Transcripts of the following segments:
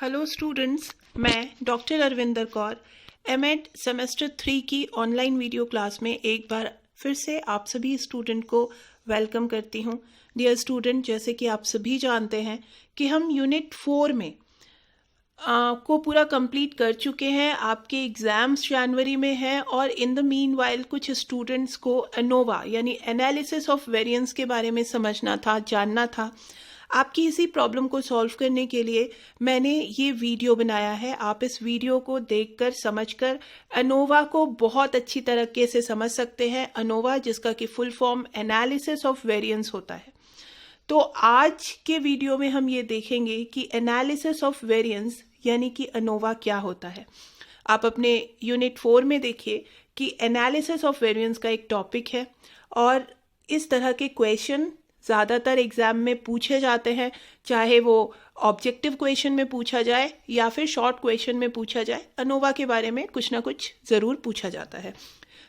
Hello students, मैं doctor Arvinder Kaur MEd semester 3 की online video class में एक बार फिर से आप सभी स्टूडेंट को वेलकम करती हूं। डियर स्टूडेंट, जैसे कि आप सभी जानते हैं कि हम यूनिट 4 में को पूरा कंप्लीट कर चुके हैं। आपके एग्ज़ाम्स जनवरी में हैं और इन द मीन वाइल कुछ स्टूडेंट्स को एनोवा यानी एनालिसिस ऑफ वेरिएंस के बारे में समझना था, जानना था। आपकी इसी प्रॉब्लम को सॉल्व करने के लिए मैंने ये वीडियो बनाया है। आप इस वीडियो को देखकर समझकर एनोवा को बहुत अच्छी तरीके से समझ सकते हैं। एनोवा जिसका कि full form analysis of variance होता है। तो आज के वीडियो में हम ये देखेंगे कि एनालिसिस ऑफ वेरिएंस यानी कि एनोवा क्या होता है। आप अपने यूनिट 4 में देखिए कि एनालिसिस ऑफ वेरिएंस का एक टॉपिक है और इस तरह के क्वेश्चन ज़्यादातर एग्जाम में पूछे जाते हैं, चाहे वो ऑब्जेक्टिव क्वेश्चन में पूछा जाए या फिर शॉर्ट क्वेश्चन में पूछा जाए। एनोवा के बारे में कुछ ना कुछ ज़रूर पूछा जाता है।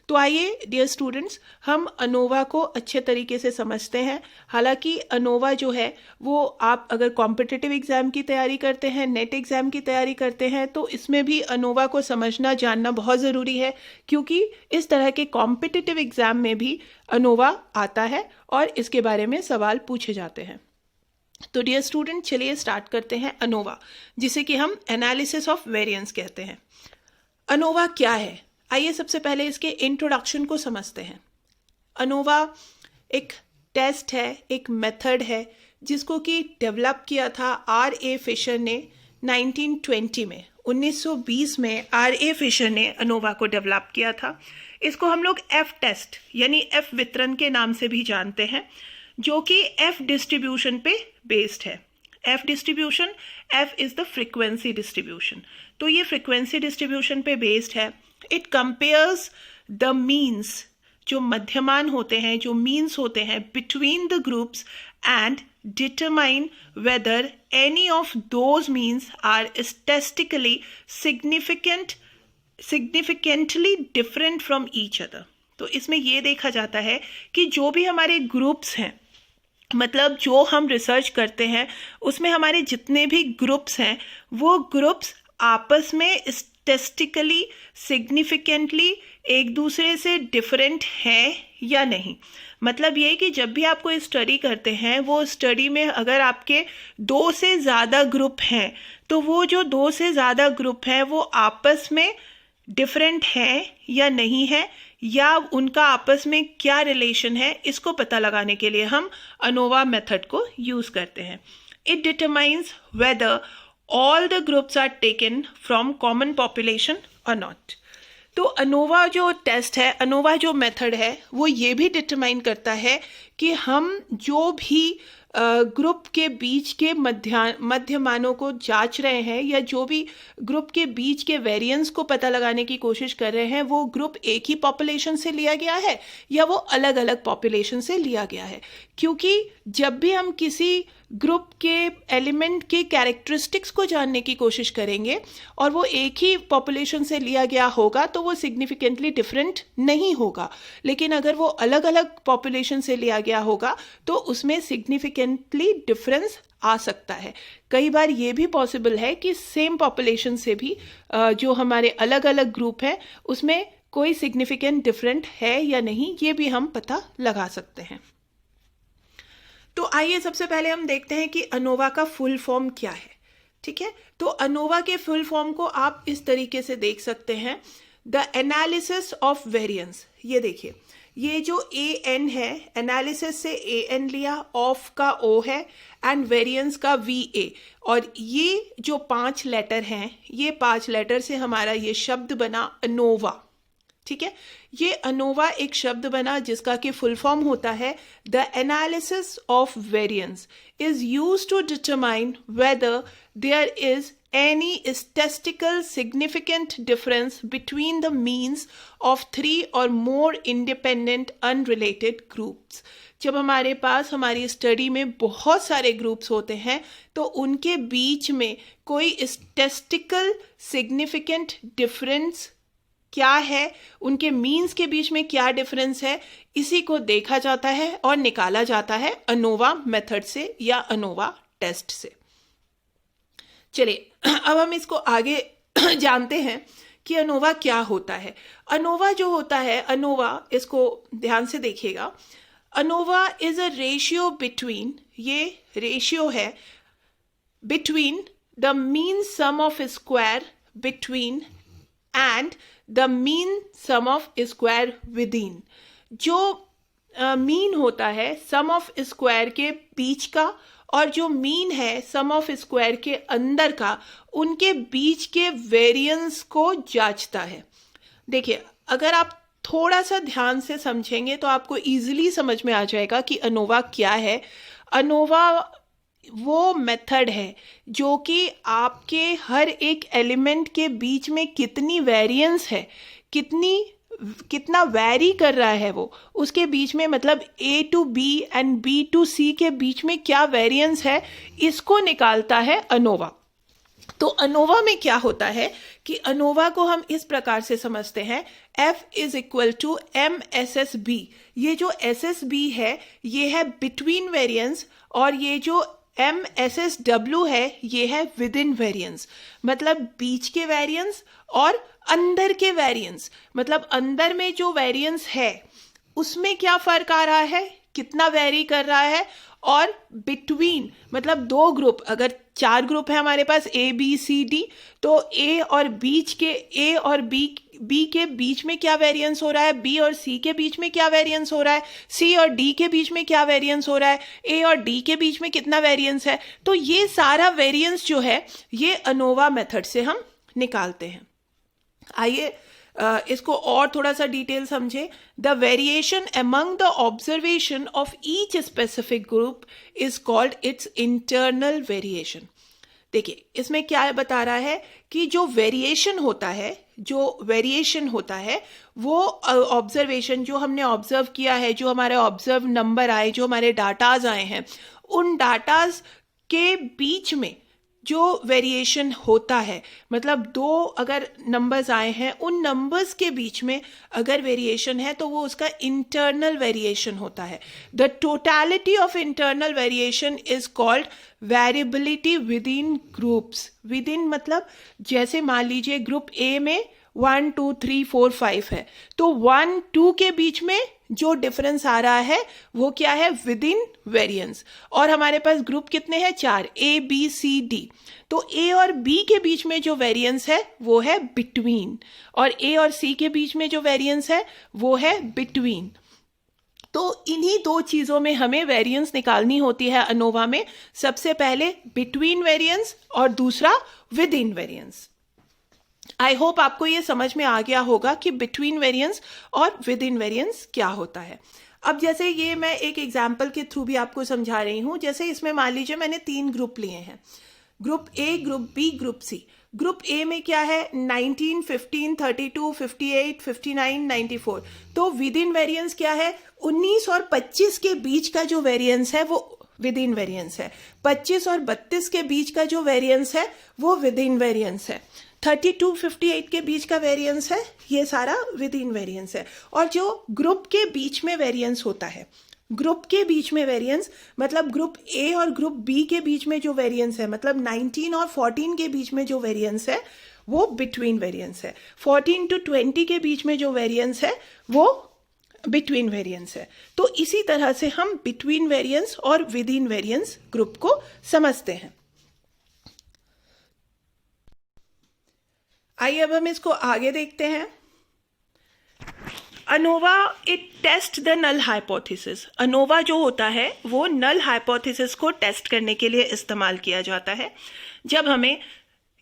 तो आइए डियर स्टूडेंट्स, हम एनोवा को अच्छे तरीके से समझते हैं। हालांकि एनोवा जो है वो आप अगर कॉम्पिटिटिव एग्जाम की तैयारी करते हैं, नेट एग्जाम की तैयारी करते हैं, तो इसमें भी एनोवा को समझना जानना बहुत ज़रूरी है, क्योंकि इस तरह के कॉम्पिटिटिव एग्जाम में भी एनोवा आता है और इसके बारे में सवाल पूछे जाते हैं। तो डियर स्टूडेंट, चलिए स्टार्ट करते हैं एनोवा, जिसे कि हम एनालिसिस ऑफ वेरिएंस कहते हैं। एनोवा क्या है, आइए सबसे पहले इसके इंट्रोडक्शन को समझते हैं। एनोवा एक टेस्ट है, एक मेथड है जिसको कि डेवलप किया था R.A. फिशर ने 1920 में। 1920 में R.A. फिशर ने एनोवा को डेवलप किया था। इसको हम लोग F टेस्ट यानी F वितरण के नाम से भी जानते हैं, जो कि F डिस्ट्रीब्यूशन पे बेस्ड है। F distribution, F is the frequency distribution. तो ये फ्रीक्वेंसी डिस्ट्रीब्यूशन पे बेस्ड है। इट कंपेयर्स द मीन्स, जो मध्यमान होते हैं, जो मीन्स होते हैं, between the groups and determine whether any of those means are statistically significantly different from each other. तो इसमें यह देखा जाता है कि जो भी हमारे ग्रुप्स हैं, मतलब जो हम रिसर्च करते हैं उसमें हमारे जितने भी ग्रुप्स हैं, वो ग्रुप्स आपस में स्टैटिस्टिकली सिग्निफिकेंटली एक दूसरे से डिफरेंट है या नहीं। मतलब ये कि जब भी आपको स्टडी करते हैं, वो स्टडी में अगर आपके 2 से ज़्यादा ग्रुप हैं, तो वो जो 2 से ज़्यादा ग्रुप हैं वो आपस में डिफरेंट है या नहीं है, या उनका आपस में क्या रिलेशन है, इसको पता लगाने के लिए हम एनोवा मेथड को यूज़ करते हैं। It determines weather all the groups are taken from common population or not। तो एनोवा जो टेस्ट है, एनोवा जो मेथड है, वो ये भी डिटरमाइन करता है कि हम जो भी ग्रुप के बीच के मध्यमानों को जांच रहे हैं, या जो भी ग्रुप के बीच के वेरिएंस को पता लगाने की कोशिश कर रहे हैं, वो ग्रुप एक ही पॉपुलेशन से लिया गया है या वो अलग अलग पॉपुलेशन से लिया गया है। क्योंकि जब भी हम किसी ग्रुप के एलिमेंट के कैरेक्टरिस्टिक्स को जानने की कोशिश करेंगे और वो एक ही पॉपुलेशन से लिया गया होगा, तो वो सिग्निफिकेंटली डिफरेंट नहीं होगा। लेकिन अगर वो अलग अलग पॉपुलेशन से लिया गया होगा तो उसमें सिग्निफिकेंटली डिफरेंस आ सकता है। कई बार ये भी पॉसिबल है कि सेम पॉपुलेशन से भी जो हमारे अलग अलग ग्रुप हैं उसमें कोई सिग्निफिकेंट डिफरेंट है या नहीं, ये भी हम पता लगा सकते हैं। तो आइए सबसे पहले हम देखते हैं कि एनोवा का फुल फॉर्म क्या है। ठीक है, तो एनोवा के फुल फॉर्म को आप इस तरीके से देख सकते हैं, द एनालिसिस ऑफ वेरिएंस। ये देखिए, ये जो AN है, एनालिसिस से AN लिया, ऑफ का O है एंड वेरिएंस का VA, और ये जो 5 लेटर हैं, ये 5 लेटर से हमारा ये शब्द बना एनोवा। ठीक है, ये एनोवा एक शब्द बना जिसका कि फुल फॉर्म होता है the analysis of variance is used to determine whether there is any statistical significant difference between the means of 3 or more independent unrelated groups। जब हमारे पास हमारी स्टडी में बहुत सारे ग्रुप्स होते हैं तो उनके बीच में कोई statistical significant difference क्या है, उनके मीन्स के बीच में क्या डिफरेंस है, इसी को देखा जाता है और निकाला जाता है एनोवा मेथड से या एनोवा टेस्ट से। चलिए अब हम इसको आगे जानते हैं कि अनोवा क्या होता है। अनोवा जो होता है, अनोवा, इसको ध्यान से देखिएगा, ANOVA is a ratio between, ये रेशियो है between the mean sum of square between and the mean sum of square within. जो मीन होता है सम ऑफ स्क्वायर के बीच का और जो मीन है सम ऑफ स्क्वायर के अंदर का, उनके बीच के वेरिएंस को जांचता है। देखिए, अगर आप थोड़ा सा ध्यान से समझेंगे तो आपको इजीली समझ में आ जाएगा कि अनोवा क्या है। अनोवा वो मेथड है जो कि आपके हर एक एलिमेंट के बीच में कितनी वेरिएंस है, कितना वैरी कर रहा है वो, उसके बीच में, मतलब A to B and B to C के बीच में क्या वेरिएंस है, इसको निकालता है अनोवा। तो अनोवा में क्या होता है कि अनोवा को हम इस प्रकार से समझते हैं, F is equal to MSSB। ये जो SSB है ये है बिटवीन वेरिएंस, और ये जो MSSW है ये है विद इन वेरिएंस। मतलब बीच के वेरिएंस और अंदर के वेरिएंस, मतलब अंदर में जो वेरिएंस है उसमें क्या फर्क आ रहा है, कितना वेरी कर रहा है, और बिटवीन, मतलब दो ग्रुप, अगर 4 ग्रुप है हमारे पास A B C D, तो A और B के बीच में क्या वेरिएंस हो रहा है, B और C के बीच में क्या वेरिएंस हो रहा है, C और D के बीच में क्या वेरिएंस हो रहा है, A और D के बीच में कितना वेरिएंस है। तो ये सारा वेरिएंस जो है ये अनोवा मेथड से हम निकालते हैं। आइए इसको और थोड़ा सा डिटेल समझे। The variation among the observation of each specific group is called its internal variation. देखिए, इसमें क्या बता रहा है कि जो वेरिएशन होता है वो ऑब्जर्वेशन, जो हमने ऑब्जर्व किया है, जो हमारे ऑब्जर्व नंबर आए, जो हमारे डाटाज आए हैं, उन डाटाज के बीच में जो वेरिएशन होता है, मतलब 2 अगर नंबर्स आए हैं, उन नंबर्स के बीच में अगर वेरिएशन है तो वो उसका इंटरनल वेरिएशन होता है। The totality of internal variation is called variability with in groups. With in मतलब जैसे मान लीजिए ग्रुप ए में 1 2 3 4 5 है, तो 1 2 के बीच में जो डिफरेंस आ रहा है वो क्या है, विद इन वेरिएंस। और हमारे पास ग्रुप कितने हैं, 4, A B C D। तो A और B के बीच में जो वेरिएंस है वो है बिटवीन, और A और C के बीच में जो वेरिएंस है वो है बिटवीन। तो इन्हीं 2 चीजों में हमें वेरिएंस निकालनी होती है अनोवा में। सबसे पहले बिटवीन वेरिएंस और दूसरा with in variance. I hope आपको ये समझ में आ गया होगा कि बिटवीन वेरिएंस और विद इन वेरिएंस क्या होता है। अब जैसे ये मैं एक एग्जाम्पल के थ्रू भी आपको समझा रही हूं। जैसे इसमें मान लीजिए मैंने 3 ग्रुप लिए हैं, group A, group B, group C. Group A में क्या है, 19 15 32 58 59 94। तो विद इन वेरिएंस क्या है, 19 और 25 के बीच का जो वेरिएंस है वो विद इन वेरिएंस है। 25 और 32 के बीच का जो वेरिएंस है वो विद इन वेरिएंस है। 32 58 के बीच का वेरिएंस है, ये सारा विद इन वेरिएंस है। और जो ग्रुप के बीच में वेरिएंस होता है, ग्रुप के बीच में वेरिएंस मतलब ग्रुप ए और ग्रुप बी के बीच में जो वेरिएंस है, मतलब 19 और 14 के बीच में जो वेरिएंस है वो बिटवीन वेरिएंस है। 14 to 20 के बीच में जो वेरिएंस है वो बिटवीन वेरिएंस है। तो इसी तरह से हम बिटवीन वेरिएंस और विद इन वेरिएंस ग्रुप को समझते हैं। आइए अब हम इसको आगे देखते हैं। ANOVA it test the null hypothesis. ANOVA जो होता है वो नल हाइपोथेसिस को टेस्ट करने के लिए इस्तेमाल किया जाता है, जब हमें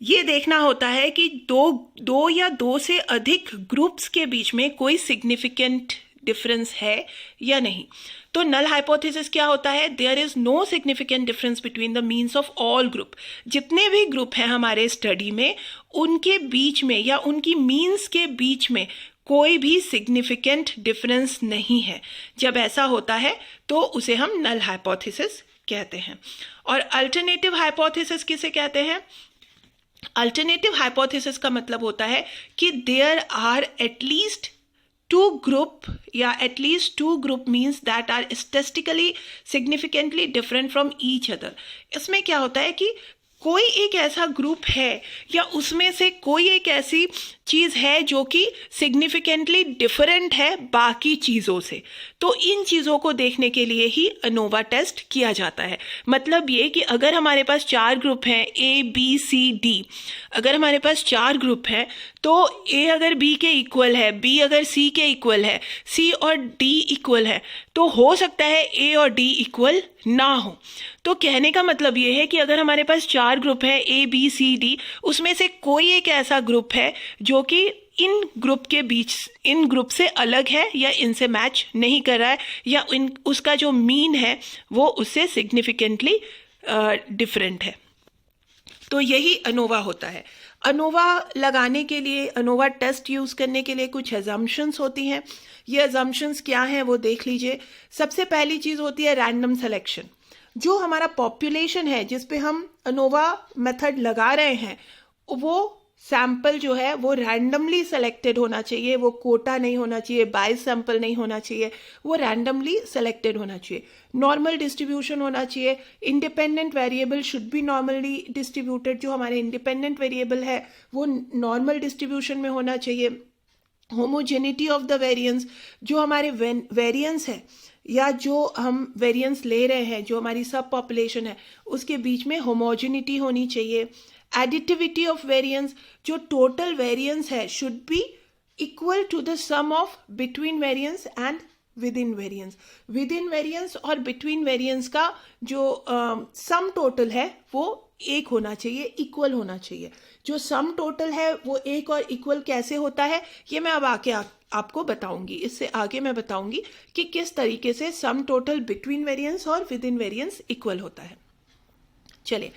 ये देखना होता है कि दो या दो से अधिक ग्रुप्स के बीच में कोई सिग्निफिकेंट डिफरेंस है या नहीं। तो नल हाइपोथेसिस क्या होता है, there is no significant difference between the means of all group. जितने भी ग्रुप हैं हमारे स्टडी में, उनके बीच में या उनकी मीन्स के बीच में कोई भी सिग्निफिकेंट डिफरेंस नहीं है। जब ऐसा होता है तो उसे हम नल हाइपोथेसिस कहते हैं। और अल्टरनेटिव हाइपोथेसिस किसे कहते हैं? अल्टरनेटिव हाइपोथेसिस का मतलब होता है कि देयर आर एटलीस्ट 2 group या at least 2 group means that are statistically significantly different from each other। इसमें क्या होता है कि कोई एक ऐसा ग्रुप है या उसमें से कोई एक ऐसी चीज़ है जो कि सिग्निफिकेंटली डिफरेंट है बाकी चीज़ों से, तो इन चीज़ों को देखने के लिए ही अनोवा टेस्ट किया जाता है। मतलब ये कि अगर हमारे पास 4 ग्रुप हैं ABCD, अगर हमारे पास 4 ग्रुप हैं तो A अगर B के इक्वल है, B अगर C के इक्वल है, C और D इक्वल है, तो हो सकता है A और D इक्वल ना हो। तो कहने का मतलब ये है कि अगर हमारे पास 4 ग्रुप है ABCD, उसमें से कोई एक ऐसा ग्रुप है जो कि इन ग्रुप के बीच, इन ग्रुप से अलग है या इनसे मैच नहीं कर रहा है, या उसका जो मीन है वो उससे सिग्निफिकेंटली डिफरेंट है। तो यही अनोवा होता है। अनोवा लगाने के लिए, अनोवा टेस्ट यूज़ करने के लिए कुछ अजम्पशंस होती हैं। ये अजम्पशंस क्या हैं वो देख लीजिए। सबसे पहली चीज़ होती है रैंडम सिलेक्शन। जो हमारा पॉपुलेशन है जिस पे हम अनोवा मेथड लगा रहे हैं, वो सैंपल जो है वो रैंडमली सेलेक्टेड होना चाहिए, वो कोटा नहीं होना चाहिए, बाइस सैंपल नहीं होना चाहिए, वो रैंडमली सेलेक्टेड होना चाहिए। नॉर्मल डिस्ट्रीब्यूशन होना चाहिए। Independent variable should be normally distributed. जो हमारे इंडिपेंडेंट वेरिएबल है वो नॉर्मल डिस्ट्रीब्यूशन में होना चाहिए। होमोजेनिटी ऑफ द वेरिएंस, जो हमारे वेरिएंस है या जो हम वेरिएंस ले रहे हैं, जो हमारी सब पॉपुलेशन है, उसके बीच में होमोजेनिटी होनी चाहिए। एडिटिविटी ऑफ वेरिएंस, जो टोटल वेरिएंस है should be equal to the sum of between variance and within variance. Within variance और बिटवीन वेरिएंस का जो सम टोटल है वो एक होना चाहिए, इक्वल होना चाहिए। जो सम टोटल है वो एक और इक्वल कैसे होता है ये मैं अब आके आपको बताऊंगी। इससे आगे मैं बताऊंगी कि किस तरीके से सम टोटल बिटवीन वेरिएंस और विद इन वेरिएंस इक्वल होता है। चलिए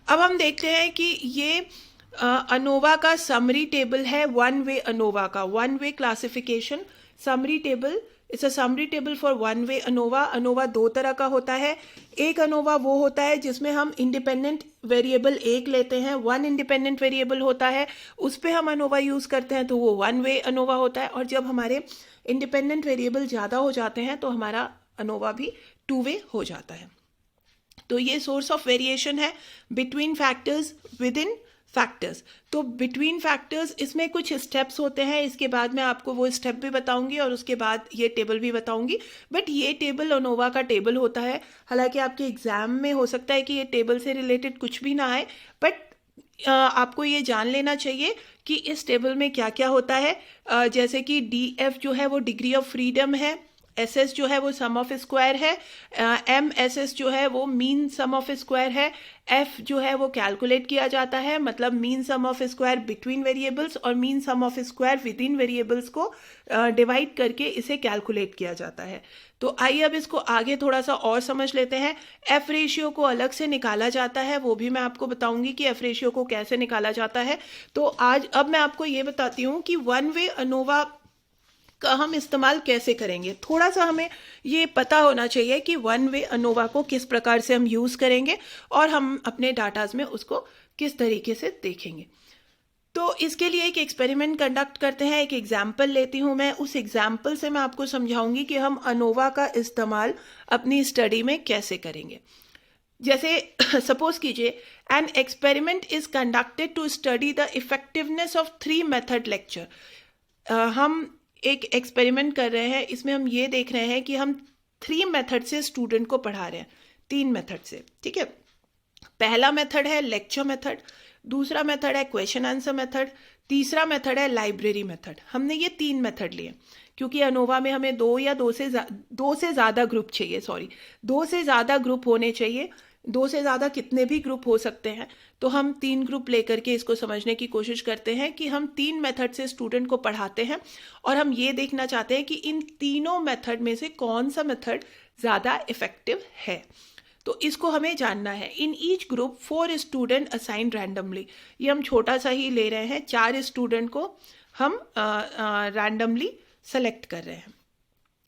अब हम देखते हैं कि ये अनोवा का समरी टेबल है, वन वे अनोवा का, one way classification summary table. It's a summary table for one way ANOVA. ANOVA 2 तरह का होता है। एक अनोवा वो होता है जिसमें हम इंडिपेंडेंट वेरिएबल एक लेते हैं, वन इंडिपेंडेंट वेरिएबल होता है, उस पर हम अनोवा यूज़ करते हैं, तो वो वन वे अनोवा होता है। और जब हमारे इंडिपेंडेंट वेरिएबल ज़्यादा हो जाते हैं तो हमारा अनोवा भी 2 वे हो जाता है। तो ये सोर्स ऑफ वेरिएशन है between factors, with in factors. तो बिटवीन फैक्टर्स इसमें कुछ स्टेप्स होते हैं, इसके बाद मैं आपको वो स्टेप भी बताऊंगी और उसके बाद ये टेबल भी बताऊंगी। बट ये टेबल अनोवा का टेबल होता है। हालांकि आपके एग्जाम में हो सकता है कि ये टेबल से रिलेटेड कुछ भी ना आए, बट आपको ये जान लेना चाहिए कि इस टेबल में क्या क्या होता है। जैसे कि DF जो है वो डिग्री ऑफ फ्रीडम है, SS जो है वो सम ऑफ स्क्वायर है, MSS जो है वो मीन सम ऑफ स्क्वायर है, F जो है वो कैलकुलेट किया जाता है, मतलब mean sum of square between variables और mean sum of square within variables को डिवाइड करके इसे कैलकुलेट किया जाता है। तो आइए अब इसको आगे थोड़ा सा और समझ लेते हैं। F रेशियो को अलग से निकाला जाता है, वो भी मैं आपको बताऊंगी कि F रेशियो को कैसे निकाला जाता है। तो अब मैं आपको ये बताती हूँ कि वन वे अनोवा का हम इस्तेमाल कैसे करेंगे। थोड़ा सा हमें ये पता होना चाहिए कि वन वे अनोवा को किस प्रकार से हम यूज़ करेंगे और हम अपने डाटाज में उसको किस तरीके से देखेंगे। तो इसके लिए एक एक्सपेरिमेंट कंडक्ट करते हैं। एक एग्जाम्पल लेती हूँ मैं, उस एग्जाम्पल से मैं आपको समझाऊंगी कि हम अनोवा का इस्तेमाल अपनी स्टडी में कैसे करेंगे। जैसे सपोज कीजिए an experiment is conducted to study the effectiveness of 3 method lecture. हम एक एक्सपेरिमेंट कर रहे हैं, इसमें हम ये देख रहे हैं कि हम 3 मेथड से स्टूडेंट को पढ़ा रहे हैं, 3 मेथड से, ठीक है। पहला मेथड है लेक्चर मेथड, दूसरा मेथड है क्वेश्चन आंसर मेथड, तीसरा मेथड है लाइब्रेरी मेथड। हमने ये 3 मेथड लिए क्योंकि अनोवा में हमें 2 से ज़्यादा ग्रुप चाहिए, 2 से ज़्यादा ग्रुप होने चाहिए। 2 से ज़्यादा कितने भी ग्रुप हो सकते हैं, तो हम 3 ग्रुप लेकर के इसको समझने की कोशिश करते हैं कि हम 3 मेथड से स्टूडेंट को पढ़ाते हैं और हम ये देखना चाहते हैं कि इन तीनों मेथड में से कौन सा मेथड ज़्यादा इफेक्टिव है। तो इसको हमें जानना है। In each group 4 student assigned randomly, ये हम छोटा सा ही ले रहे हैं, 4 स्टूडेंट को हम रैंडमली सेलेक्ट कर रहे हैं।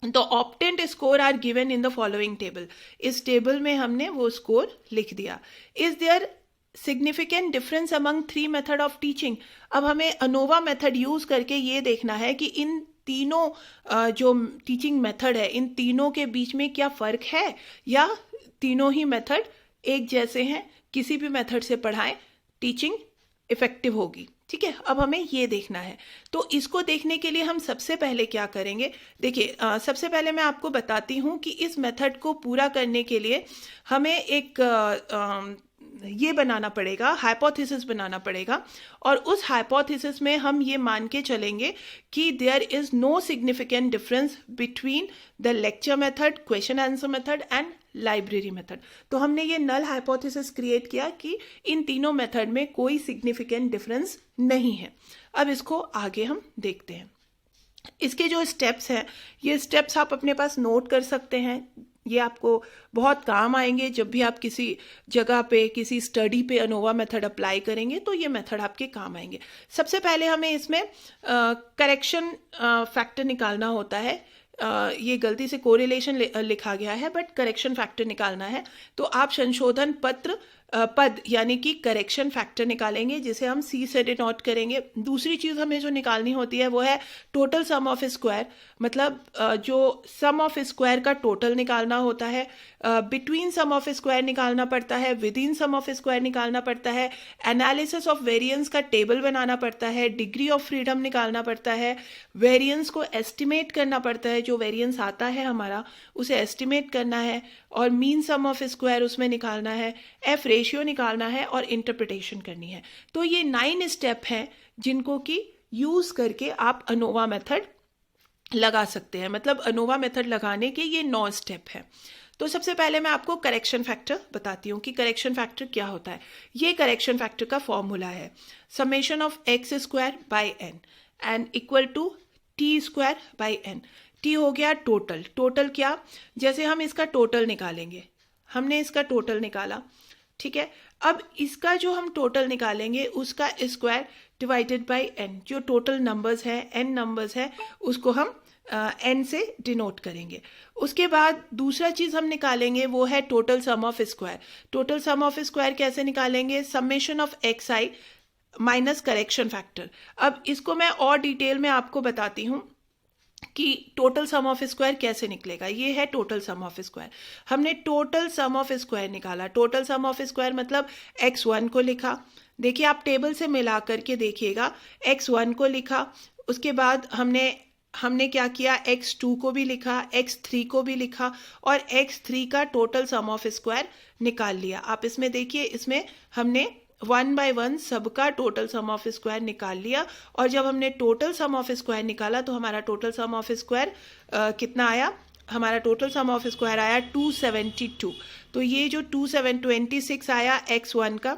तो obtained score are given in the following table, इस टेबल में हमने वो स्कोर लिख दिया। Is there significant difference among 3 method of teaching. अब हमें अनोवा मेथड यूज करके ये देखना है कि इन तीनों जो टीचिंग मेथड है, इन तीनों के बीच में क्या फर्क है या तीनों ही मेथड एक जैसे हैं, किसी भी मेथड से पढ़ाएं, टीचिंग इफेक्टिव होगी। ठीक है, अब हमें ये देखना है। तो इसको देखने के लिए हम सबसे पहले क्या करेंगे, देखिए सबसे पहले मैं आपको बताती हूँ कि इस मेथड को पूरा करने के लिए हमें एक ये बनाना पड़ेगा, हाइपोथेसिस बनाना पड़ेगा। और उस हाइपोथेसिस में हम ये मान के चलेंगे कि there is no significant difference between the lecture method, question answer method and library method. तो हमने ये नल हाइपोथेसिस क्रिएट किया कि इन तीनों मेथड में कोई सिग्निफिकेंट डिफरेंस नहीं है। अब इसको आगे हम देखते हैं। इसके जो स्टेप्स हैं, ये स्टेप्स आप अपने पास नोट कर सकते हैं। ये आपको बहुत काम आएंगे जब भी आप किसी जगह पे, किसी स्टडी पे अनोवा मेथड अप्लाई करेंगे, तो ये मेथड आपके काम आएंगे। सबसे पहले हमें इसमें करेक्शन फैक्टर निकालना होता है। ये गलती से कोरिलेशन लिखा गया है, बट करेक्शन फैक्टर निकालना है। तो आप संशोधन पद यानी कि करेक्शन फैक्टर निकालेंगे, जिसे हम सी से डिनोट करेंगे। दूसरी चीज हमें जो निकालनी होती है वो है टोटल सम ऑफ स्क्वायर, मतलब जो सम ऑफ स्क्वायर का टोटल निकालना होता है। बिटवीन सम ऑफ स्क्वायर निकालना पड़ता है, within sum of square निकालना पड़ता है, एनालिसिस ऑफ वेरिएंस का टेबल बनाना पड़ता है, डिग्री ऑफ फ्रीडम निकालना पड़ता है, वेरिएंस को एस्टिमेट करना पड़ता है, जो वेरिएंस आता है हमारा उसे एस्टिमेट करना है, और मीन सम ऑफ स्क्वायर उसमें निकालना है, एफ रेशियो निकालना है और इंटरप्रिटेशन करनी है। तो ये 9 स्टेप हैं जिनको कि यूज करके आप अनोवा मेथड लगा सकते हैं। मतलब अनोवा मेथड लगाने के ये 9 स्टेप हैं। तो सबसे पहले मैं आपको करेक्शन फैक्टर बताती हूँ कि करेक्शन फैक्टर क्या होता है। ये करेक्शन फैक्टर का फॉर्मूला है summation of x square by n and equal to t square by n. T हो गया टोटल। टोटल क्या, जैसे हम इसका टोटल निकालेंगे, हमने इसका टोटल निकाला, ठीक है। अब इसका जो हम टोटल निकालेंगे उसका स्क्वायर डिवाइडेड बाय एन। जो टोटल नंबर्स है, एन नंबर्स है, उसको हम एन से डिनोट करेंगे। उसके बाद दूसरा चीज हम निकालेंगे वो है total sum of square. Total sum of square कैसे निकालेंगे, summation of x I minus correction factor. अब इसको मैं और डिटेल में आपको बताती हूँ कि टोटल सम ऑफ स्क्वायर कैसे निकलेगा। ये है टोटल सम ऑफ स्क्वायर। हमने टोटल सम ऑफ स्क्वायर निकाला। टोटल सम ऑफ स्क्वायर मतलब x1 को लिखा, देखिए आप टेबल से मिला करके देखिएगा, x1 को लिखा, उसके बाद हमने क्या किया, x2 को भी लिखा, x3 को भी लिखा और x3 का टोटल सम ऑफ स्क्वायर निकाल लिया। आप इसमें देखिए, इसमें हमने 1 बाय 1 सबका टोटल सम ऑफ स्क्वायर निकाल लिया। और जब हमने टोटल सम ऑफ स्क्वायर निकाला तो हमारा टोटल सम ऑफ स्क्वायर कितना आया, हमारा टोटल सम ऑफ स्क्वायर आया 272। तो ये जो 226 आया x1 का,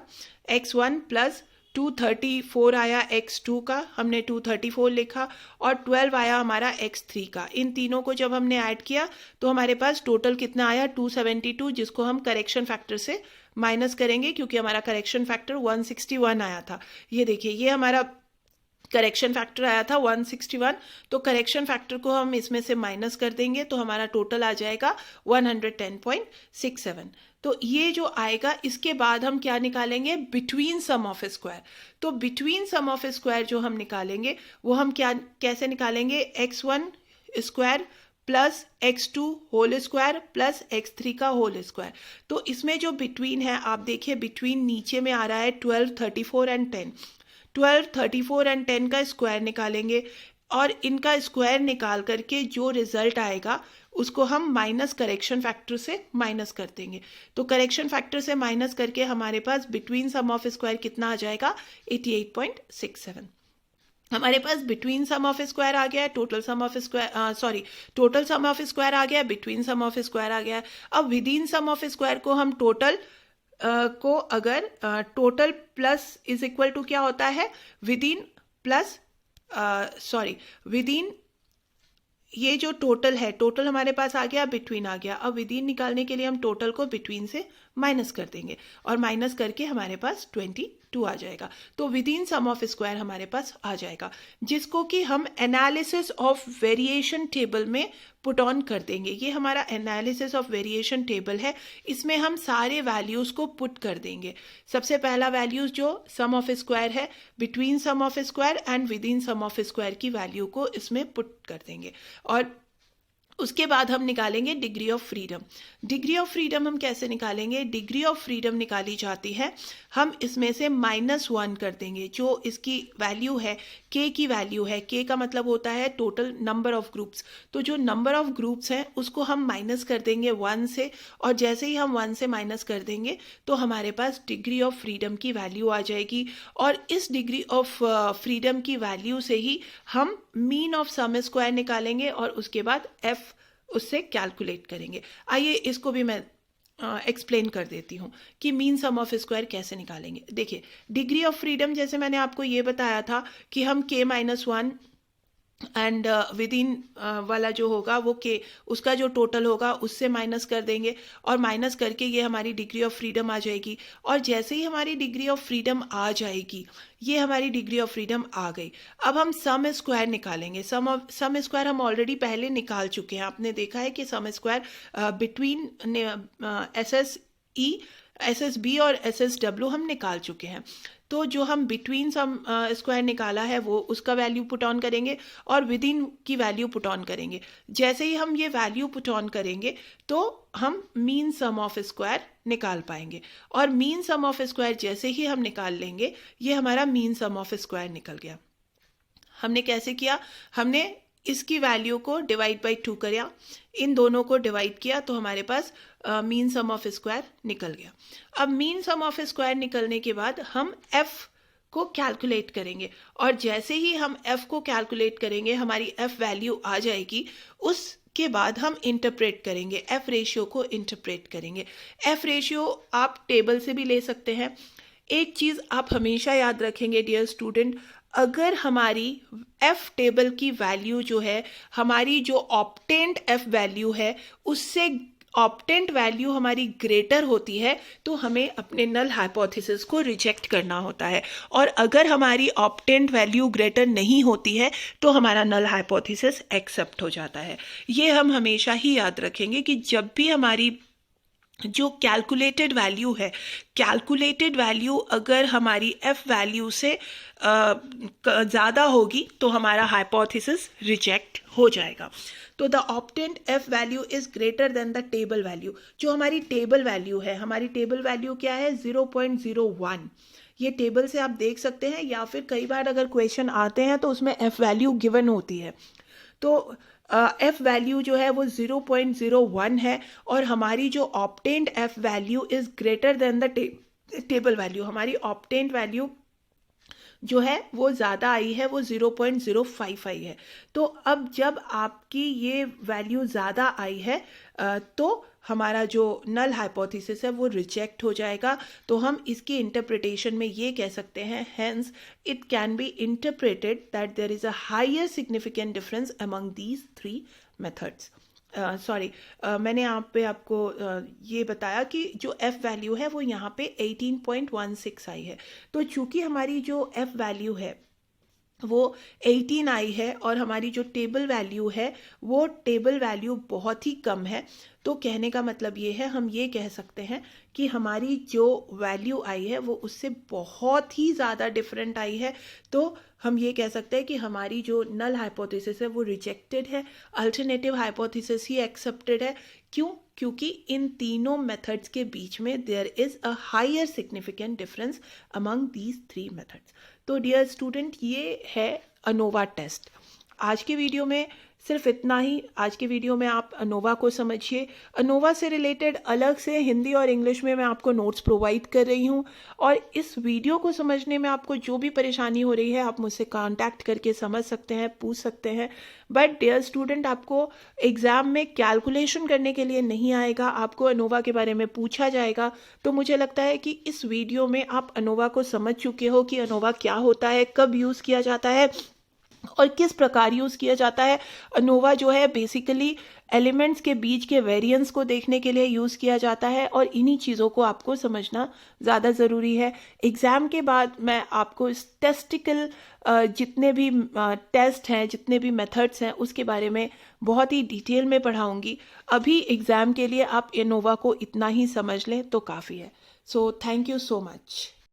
x1 प्लस 234 आया x2 का, हमने 234 लिखा, और 12 आया हमारा x3 का। इन तीनों को जब हमने ऐड किया तो हमारे पास टोटल कितना आया 272, जिसको हम करेक्शन फैक्टर से माइनस करेंगे क्योंकि हमारा करेक्शन फैक्टर 161 आया था। ये देखिए, ये हमारा करेक्शन फैक्टर आया था 161। तो करेक्शन फैक्टर को हम इसमें से माइनस कर देंगे तो हमारा टोटल आ जाएगा 110.67। तो ये जो आएगा, इसके बाद हम क्या निकालेंगे, बिटवीन सम ऑफ स्क्वायर। तो बिटवीन सम ऑफ स्क्वायर जो हम निकालेंगे वो हम कैसे निकालेंगे, x1 square plus x2 whole square plus x3 का होल स्क्वायर। तो इसमें जो बिटवीन है, आप देखिए बिटवीन नीचे में आ रहा है 12, 34 एंड 10। 12, 34 एंड 10 का स्क्वायर निकालेंगे और इनका स्क्वायर निकाल करके जो रिजल्ट आएगा उसको हम माइनस करेक्शन फैक्टर से माइनस कर देंगे। तो करेक्शन फैक्टर से माइनस करके हमारे पास बिटवीन सम ऑफ स्क्वायर कितना आ जाएगा, 88.67। हमारे पास बिटवीन सम ऑफ स्क्वायर आ गया है, total sum of square total sum of square आ गया, बिटवीन सम ऑफ स्क्वायर आ गया। अब within sum of square को हम टोटल को अगर total plus is equal to क्या होता है, with in plus with in, ये जो टोटल है, टोटल हमारे पास आ गया, बिटवीन आ गया। अब विद इन निकालने के लिए हम टोटल को बिटवीन से माइनस कर देंगे और माइनस करके हमारे पास 22 आ जाएगा। तो within sum of square हमारे पास आ जाएगा, जिसको कि हम एनालिसिस ऑफ वेरिएशन टेबल में पुट ऑन कर देंगे। ये हमारा एनालिसिस ऑफ वेरिएशन टेबल है, इसमें हम सारे वैल्यूज को पुट कर देंगे। सबसे पहला वैल्यूज जो सम ऑफ स्क्वायर है, between sum of square and within sum of square की वैल्यू को इसमें पुट कर देंगे। और उसके बाद हम निकालेंगे degree of freedom. Degree of freedom हम कैसे निकालेंगे? डिग्री ऑफ फ्रीडम निकाली जाती है, हम इसमें से -1 कर देंगे। जो इसकी वैल्यू है, के की वैल्यू है, के का मतलब होता है टोटल नंबर ऑफ ग्रुप्स, तो जो नंबर ऑफ ग्रुप्स हैं उसको हम माइनस कर देंगे 1 से, और जैसे ही हम 1 से माइनस कर देंगे तो हमारे पास डिग्री ऑफ फ्रीडम की वैल्यू आ जाएगी। और इस डिग्री ऑफ फ्रीडम की वैल्यू से ही हम मीन ऑफ सम स्क्वायर निकालेंगे और उसके बाद एफ उससे कैलकुलेट करेंगे। आइए इसको भी मैं एक्सप्लेन कर देती हूँ कि मीन सम ऑफ स्क्वायर कैसे निकालेंगे। देखिए, डिग्री ऑफ फ्रीडम जैसे मैंने आपको ये बताया था कि हम k-1 एंड विद इन वाला जो होगा वो के, उसका जो टोटल होगा उससे माइनस कर देंगे, और माइनस करके ये हमारी डिग्री ऑफ फ्रीडम आ जाएगी। और जैसे ही हमारी डिग्री ऑफ फ्रीडम आ जाएगी, ये हमारी डिग्री ऑफ फ्रीडम आ गई। अब हम सम स्क्वायर निकालेंगे। सम स्क्वायर हम ऑलरेडी पहले निकाल चुके हैं। आपने देखा है कि सम स्क्वायर बिटवीन SSB और SSW हम निकाल चुके हैं। तो जो हम बिटवीन सम स्क्वायर निकाला है वो उसका वैल्यू पुट ऑन करेंगे और विद इन की वैल्यू पुट ऑन करेंगे। जैसे ही हम ये वैल्यू पुट ऑन करेंगे तो हम मीन सम ऑफ स्क्वायर निकाल पाएंगे, और मीन सम ऑफ स्क्वायर जैसे ही हम निकाल लेंगे, ये हमारा मीन सम ऑफ स्क्वायर निकल गया। हमने कैसे किया? हमने इसकी वैल्यू को डिवाइड बाई 2 किया, इन दोनों को डिवाइड किया, तो हमारे पास मीन सम ऑफ स्क्वायर निकल गया। अब मीन सम ऑफ स्क्वायर निकलने के बाद हम एफ को कैलकुलेट करेंगे, और जैसे ही हम एफ को कैलकुलेट करेंगे हमारी एफ वैल्यू आ जाएगी। उसके बाद हम इंटरप्रेट करेंगे, एफ रेशियो को इंटरप्रेट करेंगे। एफ रेशियो आप टेबल से भी ले सकते हैं। एक चीज़ आप हमेशा याद रखेंगे डियर स्टूडेंट, अगर हमारी एफ टेबल की वैल्यू जो है, हमारी जो ऑब्टेन्ड एफ वैल्यू है उससे ऑब्टेन्ड वैल्यू हमारी ग्रेटर होती है, तो हमें अपने नल हाइपोथेसिस को रिजेक्ट करना होता है। और अगर हमारी ऑब्टेन्ड वैल्यू ग्रेटर नहीं होती है तो हमारा नल हाइपोथेसिस एक्सेप्ट हो जाता है। ये हम हमेशा ही याद रखेंगे कि जब भी हमारी जो कैलकुलेटेड वैल्यू है, कैलकुलेटेड वैल्यू अगर हमारी एफ वैल्यू से ज़्यादा होगी तो हमारा हाइपोथेसिस रिजेक्ट हो जाएगा। तो the obtained F value is greater than the table value. जो हमारी टेबल वैल्यू है, हमारी टेबल वैल्यू क्या है? 0.01। ये टेबल से आप देख सकते हैं, या फिर कई बार अगर क्वेश्चन आते हैं तो उसमें एफ वैल्यू गिवन होती है। तो एफ वैल्यू जो है वो 0.01 है, और हमारी जो obtained F value is greater than the table value. हमारी ऑब्टेन्ड वैल्यू जो है वो ज़्यादा आई है, वो 0.05 आई है। तो अब जब आपकी ये वैल्यू ज़्यादा आई है तो हमारा जो नल हाइपोथेसिस है वो रिजेक्ट हो जाएगा। तो हम इसकी इंटरप्रिटेशन में ये कह सकते हैं, hence it can be interpreted that there is a higher significant difference among these 3 methods. मैंने यहाँ पे आपको ये बताया कि जो एफ वैल्यू है वो यहाँ पे 18.16 आई है। तो चूंकि हमारी जो एफ वैल्यू है वो 18 आई है और हमारी जो टेबल वैल्यू है वो टेबल वैल्यू बहुत ही कम है, तो कहने का मतलब ये है, हम ये कह सकते हैं कि हमारी जो वैल्यू आई है वो उससे बहुत ही ज़्यादा डिफरेंट आई है। तो हम ये कह सकते हैं कि हमारी जो नल हाइपोथेसिस है वो रिजेक्टेड है, अल्टरनेटिव हाइपोथेसिस ही एक्सेप्टेड है। क्यों? क्योंकि इन तीनों मेथड्स के बीच में there is a higher significant difference among these 3 methods. तो डियर स्टूडेंट, ये है अनोवा टेस्ट। आज के वीडियो में सिर्फ इतना ही। आज के वीडियो में आप अनोवा को समझिए। अनोवा से रिलेटेड अलग से हिंदी और इंग्लिश में मैं आपको नोट्स प्रोवाइड कर रही हूँ, और इस वीडियो को समझने में आपको जो भी परेशानी हो रही है आप मुझसे कांटेक्ट करके समझ सकते हैं, पूछ सकते हैं। बट डियर स्टूडेंट, आपको एग्ज़ाम में कैलकुलेशन करने के लिए नहीं आएगा, आपको अनोवा के बारे में पूछा जाएगा। तो मुझे लगता है कि इस वीडियो में आप अनोवा को समझ चुके हो कि अनोवा क्या होता है, कब यूज़ किया जाता है और किस प्रकार यूज़ किया जाता है। अनोवा जो है बेसिकली एलिमेंट्स के बीच के वेरिएंस को देखने के लिए यूज़ किया जाता है, और इन्हीं चीज़ों को आपको समझना ज़्यादा ज़रूरी है। एग्ज़ाम के बाद मैं आपको स्टैटिस्टिकल जितने भी टेस्ट हैं, जितने भी मेथड्स हैं, उसके बारे में बहुत ही डिटेल में पढ़ाऊँगी। अभी एग्ज़ाम के लिए आप अनोवा को इतना ही समझ लें तो काफ़ी है। So thank you so much.